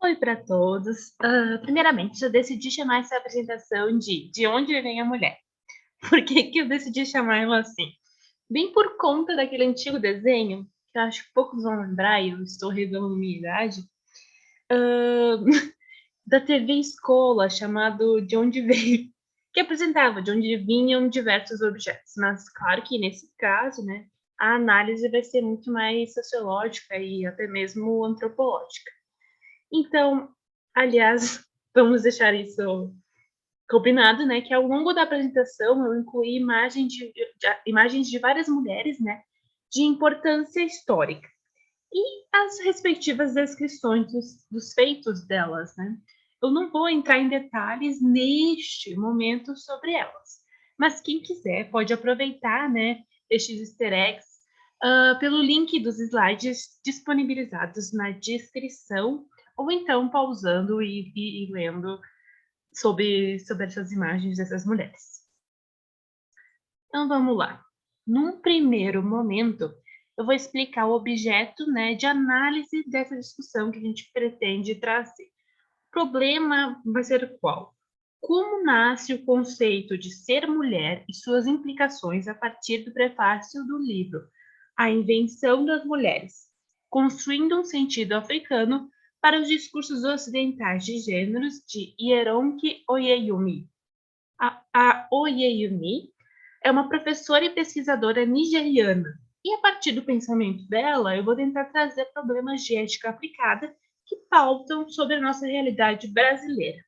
Oi para todos. Primeiramente, eu decidi chamar essa apresentação de onde vem a mulher. Por que eu decidi chamar ela assim? Bem por conta daquele antigo desenho, que eu acho que poucos vão lembrar, e eu estou revelando minha idade, hã, da TV Escola, chamado De Onde Veio, que apresentava de onde vinham diversos objetos. Mas claro que nesse caso, né, a análise vai ser muito mais sociológica e até mesmo antropológica. Então, aliás, vamos deixar isso combinado, né, que ao longo da apresentação eu incluí imagens de várias mulheres, né, de importância histórica e as respectivas descrições dos feitos delas, né. Eu não vou entrar em detalhes neste momento sobre elas, mas quem quiser pode aproveitar, né, estes easter eggs, pelo link dos slides disponibilizados na descrição, ou então pausando e lendo sobre essas imagens dessas mulheres. Então vamos lá. Num primeiro momento, eu vou explicar o objeto, né, de análise dessa discussão que a gente pretende trazer. O problema vai ser qual? Como nasce o conceito de ser mulher e suas implicações a partir do prefácio do livro A Invenção das Mulheres, construindo um sentido africano para os discursos ocidentais de gêneros de Hieronke Oyeyumi. A Oyeyumi é uma professora e pesquisadora nigeriana, e a partir do pensamento dela, eu vou tentar trazer problemas de ética aplicada que pautam sobre a nossa realidade brasileira.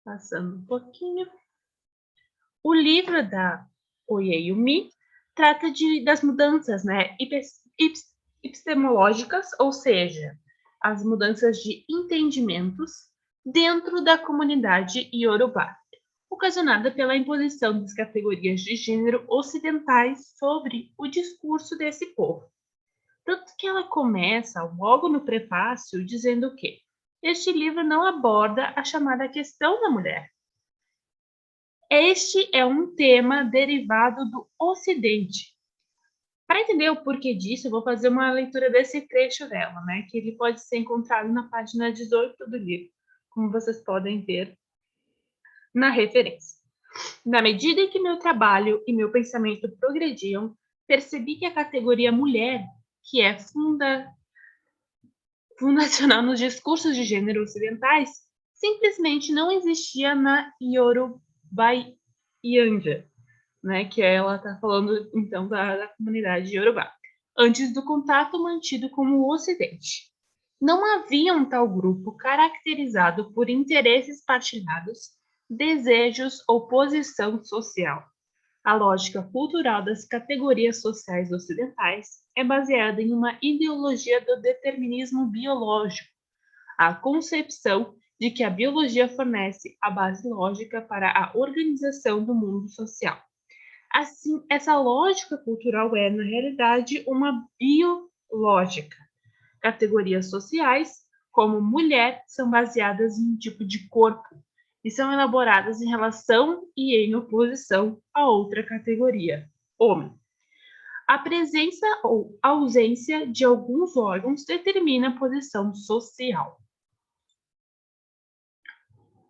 Passando um pouquinho. O livro da Oyeyumi trata das mudanças, né, epistemológicas, ou seja, as mudanças de entendimentos dentro da comunidade iorubá, ocasionada pela imposição das categorias de gênero ocidentais sobre o discurso desse povo. Tanto que ela começa logo no prefácio dizendo que este livro não aborda a chamada questão da mulher. Este é um tema derivado do Ocidente. Para entender o porquê disso, eu vou fazer uma leitura desse trecho dela, né, que ele pode ser encontrado na página 18 do livro, como vocês podem ver na referência. Na medida em que meu trabalho e meu pensamento progrediam, percebi que a categoria mulher, que é fundacional nos discursos de gênero ocidentais, simplesmente não existia na Yorubaianja, né, que ela está falando então da comunidade iorubá, antes do contato mantido com o Ocidente. Não havia um tal grupo caracterizado por interesses partilhados, desejos ou posição social. A lógica cultural das categorias sociais ocidentais é baseada em uma ideologia do determinismo biológico, a concepção de que a biologia fornece a base lógica para a organização do mundo social. Assim, essa lógica cultural é, na realidade, uma biológica. Categorias sociais, como mulher, são baseadas em um tipo de corpo e são elaboradas em relação e em oposição a outra categoria, homem. A presença ou ausência de alguns órgãos determina a posição social.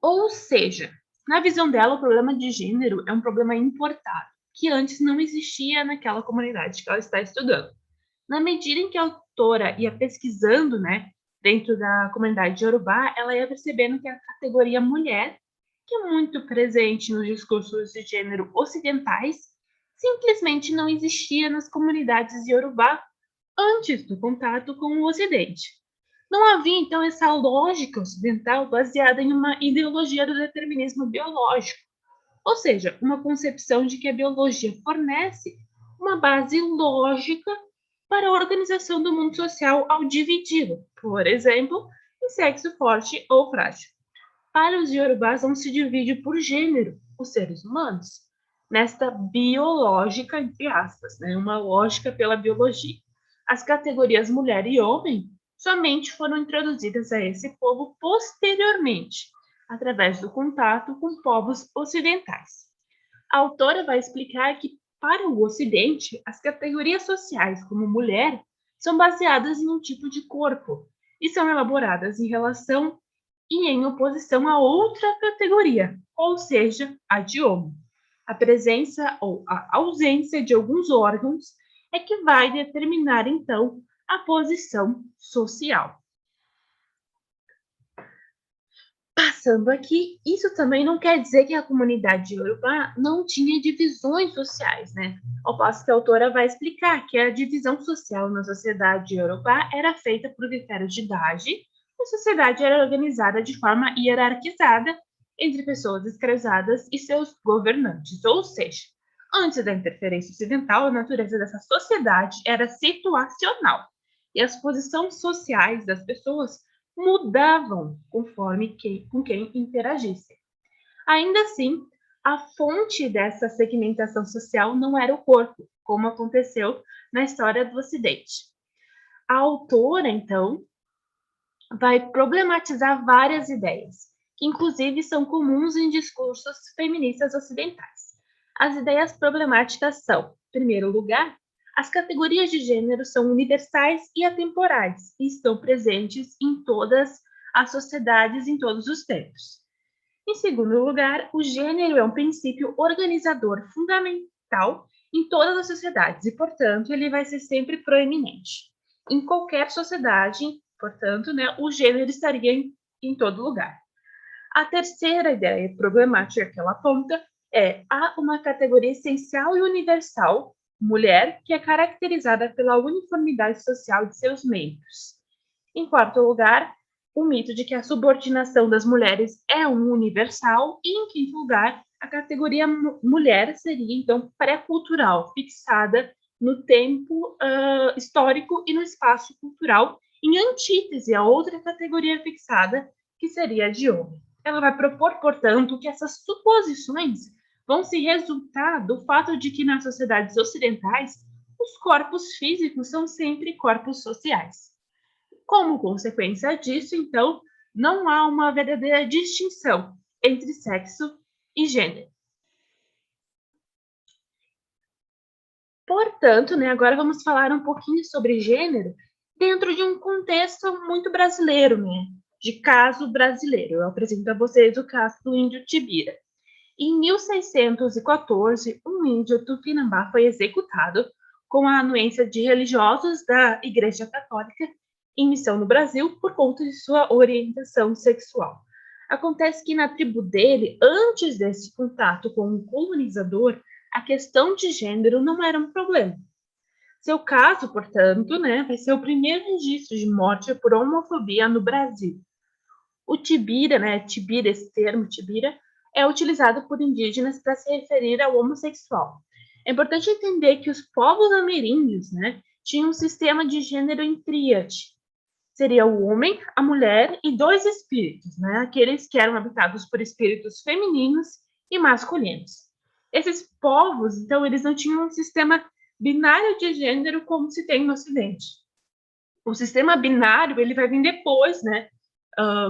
Ou seja, na visão dela, o problema de gênero é um problema importado, que antes não existia naquela comunidade que ela está estudando. Na medida em que a autora ia pesquisando, né, dentro da comunidade iorubá, ela ia percebendo que a categoria mulher, que é muito presente nos discursos de gênero ocidentais, simplesmente não existia nas comunidades iorubá antes do contato com o Ocidente. Não havia, então, essa lógica ocidental baseada em uma ideologia do determinismo biológico, ou seja, uma concepção de que a biologia fornece uma base lógica para a organização do mundo social ao dividi-lo, por exemplo, em sexo forte ou frágil. Para os iorubás não se divide por gênero os seres humanos, nesta biológica, entre aspas, né, uma lógica pela biologia. As categorias mulher e homem somente foram introduzidas a esse povo posteriormente, através do contato com povos ocidentais. A autora vai explicar que, para o Ocidente, as categorias sociais como mulher são baseadas em um tipo de corpo, e são elaboradas em relação e em oposição a outra categoria, ou seja, a de homem. A presença ou a ausência de alguns órgãos é que vai determinar, então, a posição social. Passando aqui, isso também não quer dizer que a comunidade iorubá não tinha divisões sociais, né? Ao passo que a autora vai explicar que a divisão social na sociedade iorubá era feita por critérios de idade, e a sociedade era organizada de forma hierarquizada entre pessoas escravizadas e seus governantes, ou seja, antes da interferência ocidental, a natureza dessa sociedade era situacional, e as posições sociais das pessoas mudavam conforme com quem interagisse. Ainda assim, a fonte dessa segmentação social não era o corpo, como aconteceu na história do Ocidente. A autora, então, vai problematizar várias ideias, que inclusive são comuns em discursos feministas ocidentais. As ideias problemáticas são, em primeiro lugar, as categorias de gênero são universais e atemporais e estão presentes em todas as sociedades em todos os tempos. Em segundo lugar, o gênero é um princípio organizador fundamental em todas as sociedades e, portanto, ele vai ser sempre proeminente. Em qualquer sociedade, portanto, né, o gênero estaria em todo lugar. A terceira ideia problemática que ela aponta é há uma categoria essencial e universal, mulher, que é caracterizada pela uniformidade social de seus membros. Em quarto lugar, o mito de que a subordinação das mulheres é um universal. E, em quinto lugar, a categoria mulher seria, então, pré-cultural, fixada no tempo histórico e no espaço cultural, em antítese a outra categoria fixada, que seria a de homem. Ela vai propor, portanto, que essas suposições vão se resultar do fato de que nas sociedades ocidentais os corpos físicos são sempre corpos sociais. Como consequência disso, então, não há uma verdadeira distinção entre sexo e gênero. Portanto, né, agora vamos falar um pouquinho sobre gênero dentro de um contexto muito brasileiro, né, de caso brasileiro. Eu apresento a vocês o caso do índio Tibira. Em 1614, um índio tupinambá foi executado com a anuência de religiosos da Igreja Católica em missão no Brasil por conta de sua orientação sexual. Acontece que na tribo dele, antes desse contato com o colonizador, a questão de gênero não era um problema. Seu caso, portanto, né, vai ser o primeiro registro de morte por homofobia no Brasil. O tibira, né, tibira, esse termo tibira, é utilizado por indígenas para se referir ao homossexual. É importante entender que os povos ameríndios, né, tinham um sistema de gênero em tríade. Seria o homem, a mulher e dois espíritos, né, aqueles que eram habitados por espíritos femininos e masculinos. Esses povos, então, eles não tinham um sistema binário de gênero como se tem no Ocidente. O sistema binário ele vai vir depois, né,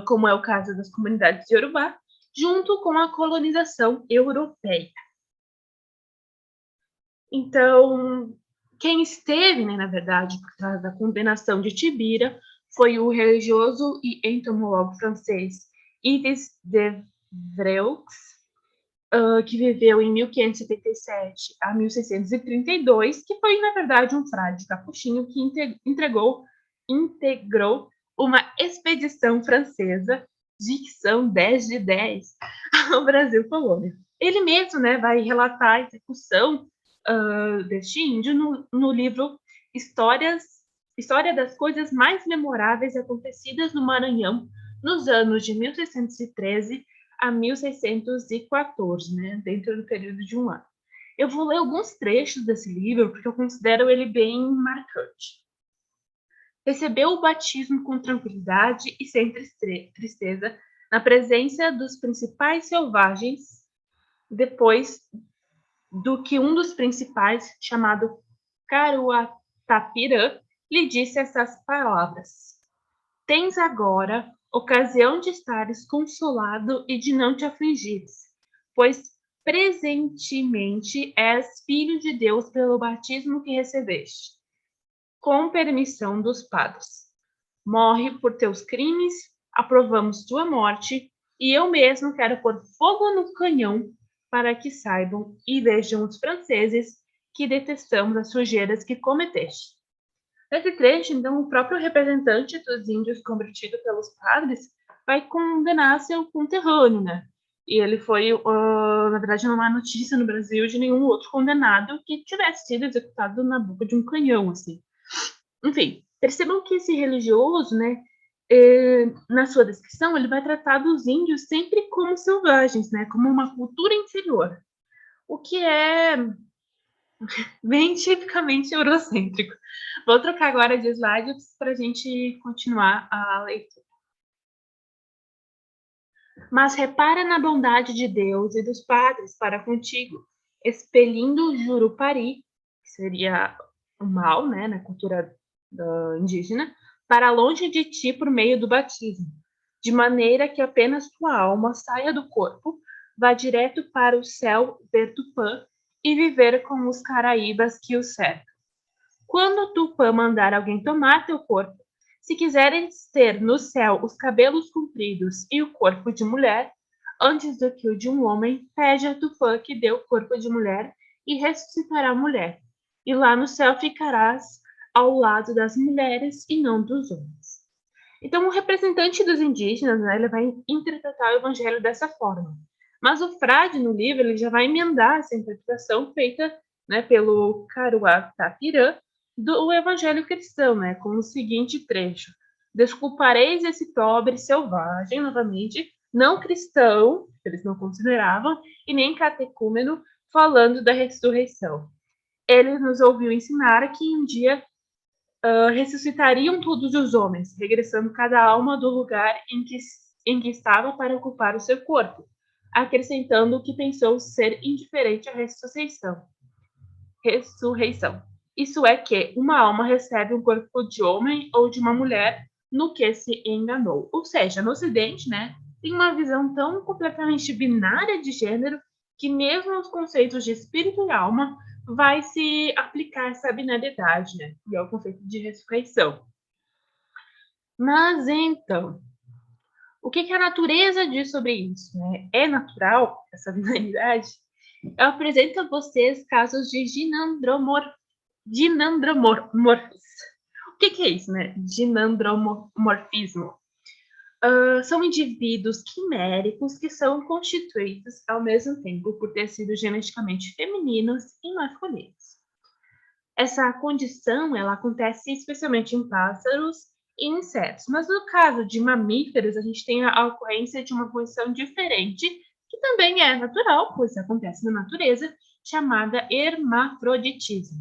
como é o caso das comunidades iorubá, junto com a colonização europeia. Então, quem esteve, né, na verdade, por trás da condenação de Tibira foi o religioso e entomólogo francês Yves de Vreux, que viveu em 1577 a 1632, que foi, na verdade, um frade capuchinho que integrou uma expedição francesa, dicção 10 de 10, ao Brasil colônia. Ele mesmo, né, vai relatar a execução deste índio no livro História das Coisas Mais Memoráveis Acontecidas no Maranhão nos anos de 1613 a 1614, né, dentro do período de um ano. Eu vou ler alguns trechos desse livro porque eu considero ele bem marcante. Recebeu o batismo com tranquilidade e sem tristeza, na presença dos principais selvagens, depois do que um dos principais, chamado Caruatapirã, lhe disse essas palavras: Tens agora ocasião de estares consolado e de não te afligires, pois presentemente és filho de Deus pelo batismo que recebeste, com permissão dos padres. Morre por teus crimes, aprovamos tua morte, e eu mesmo quero pôr fogo no canhão para que saibam e vejam os franceses que detestamos as sujeiras que cometeste. Nesse trecho, então, o próprio representante dos índios convertido pelos padres vai condenar seu conterrâneo, né? E ele foi, na verdade, não há notícia no Brasil de nenhum outro condenado que tivesse sido executado na boca de um canhão, assim. Enfim, percebam que esse religioso, né, na sua descrição, ele vai tratar dos índios sempre como selvagens, né, como uma cultura inferior, o que é bem tipicamente eurocêntrico. Vou trocar agora de slides para a gente continuar a leitura. Mas repara na bondade de Deus e dos padres para contigo, expelindo o Jurupari, que seria o mal, né, na cultura indígena, para longe de ti por meio do batismo, de maneira que apenas tua alma saia do corpo, vá direto para o céu ver Tupã e viver com os caraíbas que o cercam. Quando Tupã mandar alguém tomar teu corpo, se quiseres ter no céu os cabelos compridos e o corpo de mulher, antes do que o de um homem, pede a Tupã que dê o corpo de mulher e ressuscitará a mulher. E lá no céu ficarás ao lado das mulheres e não dos homens. Então, o representante dos indígenas, né, ele vai interpretar o evangelho dessa forma. Mas o frade, no livro, ele já vai emendar essa interpretação feita, né, pelo Caruá Tapirã, do evangelho cristão, né, com o seguinte trecho: desculpareis esse pobre selvagem, novamente, não cristão, que eles não consideravam, e nem catecúmeno, falando da ressurreição. Ele nos ouviu ensinar que um dia ressuscitariam todos os homens, regressando cada alma do lugar em que estava para ocupar o seu corpo, acrescentando que pensou ser indiferente à ressurreição. Isso é que uma alma recebe um corpo de homem ou de uma mulher no que se enganou. Ou seja, no Ocidente, né, tem uma visão tão completamente binária de gênero que mesmo os conceitos de espírito e alma vai se aplicar essa binariedade, né, e ao conceito de ressurreição. Mas então, o que a natureza diz sobre isso? Né? É natural essa binaridade? Eu apresento a vocês casos de ginandromorfismo. O que é isso, né? Ginandromorfismo. São indivíduos quiméricos que são constituídos ao mesmo tempo por ter sido geneticamente femininos e masculinos. Essa condição ela acontece especialmente em pássaros e insetos, mas no caso de mamíferos a gente tem a ocorrência de uma condição diferente, que também é natural, pois acontece na natureza, chamada hermafroditismo.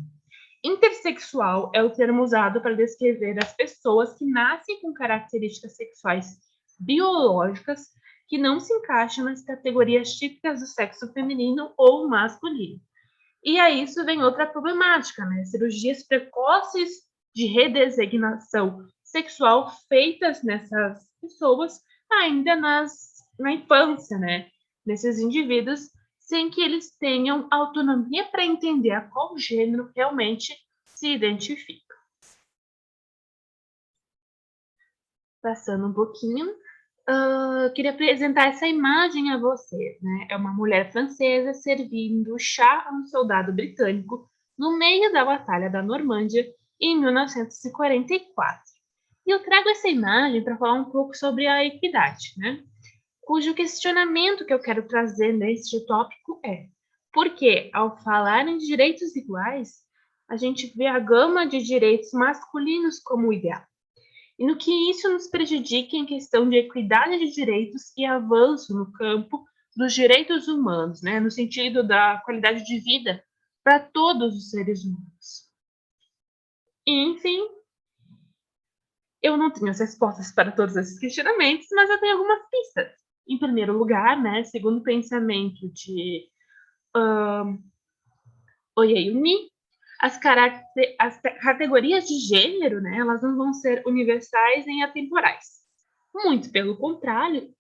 Intersexual é o termo usado para descrever as pessoas que nascem com características sexuais biológicas que não se encaixam nas categorias típicas do sexo feminino ou masculino. E a isso vem outra problemática, né? Cirurgias precoces de redesignação sexual feitas nessas pessoas ainda na infância, né? Nesses indivíduos, sem que eles tenham autonomia para entender a qual gênero realmente se identifica. Passando um pouquinho, queria apresentar essa imagem a vocês, né? É uma mulher francesa servindo chá a um soldado britânico no meio da Batalha da Normândia em 1944. E eu trago essa imagem para falar um pouco sobre a equidade, né? Cujo questionamento que eu quero trazer neste tópico é: por que, ao falar em direitos iguais, a gente vê a gama de direitos masculinos como ideal? E no que isso nos prejudica em questão de equidade de direitos e avanço no campo dos direitos humanos, né, no sentido da qualidade de vida para todos os seres humanos. E, enfim, eu não tenho as respostas para todos esses questionamentos, mas eu tenho algumas pistas. Em primeiro lugar, né, segundo o pensamento de Oyeyumi, as categorias de gênero, né, elas não vão ser universais nem atemporais. Muito pelo contrário,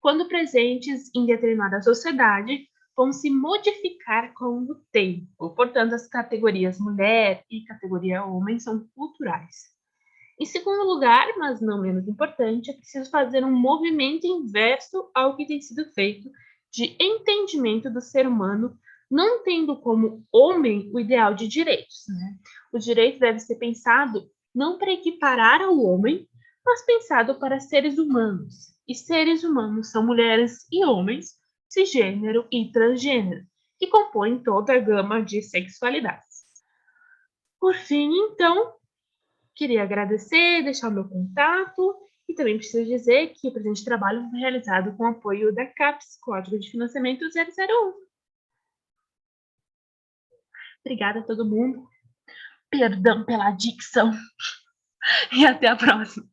quando presentes em determinada sociedade, vão se modificar com o tempo. Portanto, as categorias mulher e categoria homem são culturais. Em segundo lugar, mas não menos importante, é preciso fazer um movimento inverso ao que tem sido feito de entendimento do ser humano, não tendo como homem o ideal de direitos, né? O direito deve ser pensado não para equiparar ao homem, mas pensado para seres humanos. E seres humanos são mulheres e homens, cisgênero e transgênero, que compõem toda a gama de sexualidades. Por fim, então, queria agradecer, deixar o meu contato e também preciso dizer que o presente trabalho foi realizado com apoio da CAPES, Código de Financiamento 001. Obrigada a todo mundo. Perdão pela dicção e até a próxima.